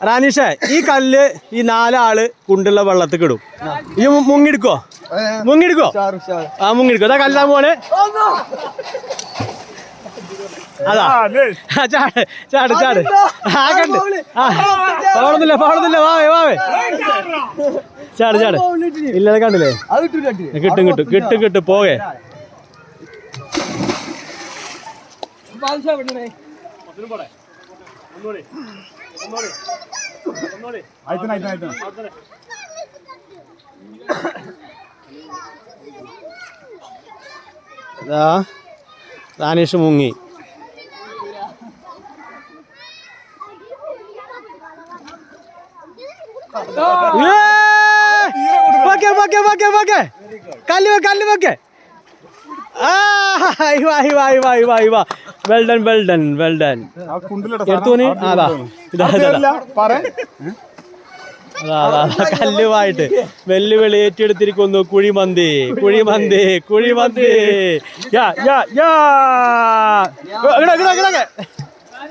റാനീഷേ ഈ കല്ല് ഈ 4 ആള് കുണ്ടുള്ള വെള്ളത്തിൽ ഇടും. ഈ മുങ്ങിയെടുക്കോ? ആ മുങ്ങിയെടുക്കോ. അതാ കല്ലാൻ പോലെ. അതാ ചാട് ചാട് ചാട്. ആ കണ്ട് പാടുന്നില്ല വാവേ ചാട് ചാട്. ഇല്ല കണ്ടില്ലേ? കിട്ടും പോകെ. റാനീഷ് മുങ്ങി. കല്ല് വെക്കെ. വെൽഡൻ എടുത്തോന്. കല്ലുമായിട്ട് വെല്ലുവിളി ഏറ്റെടുത്തിരിക്കുന്നു കുഴിമന്തി. യാ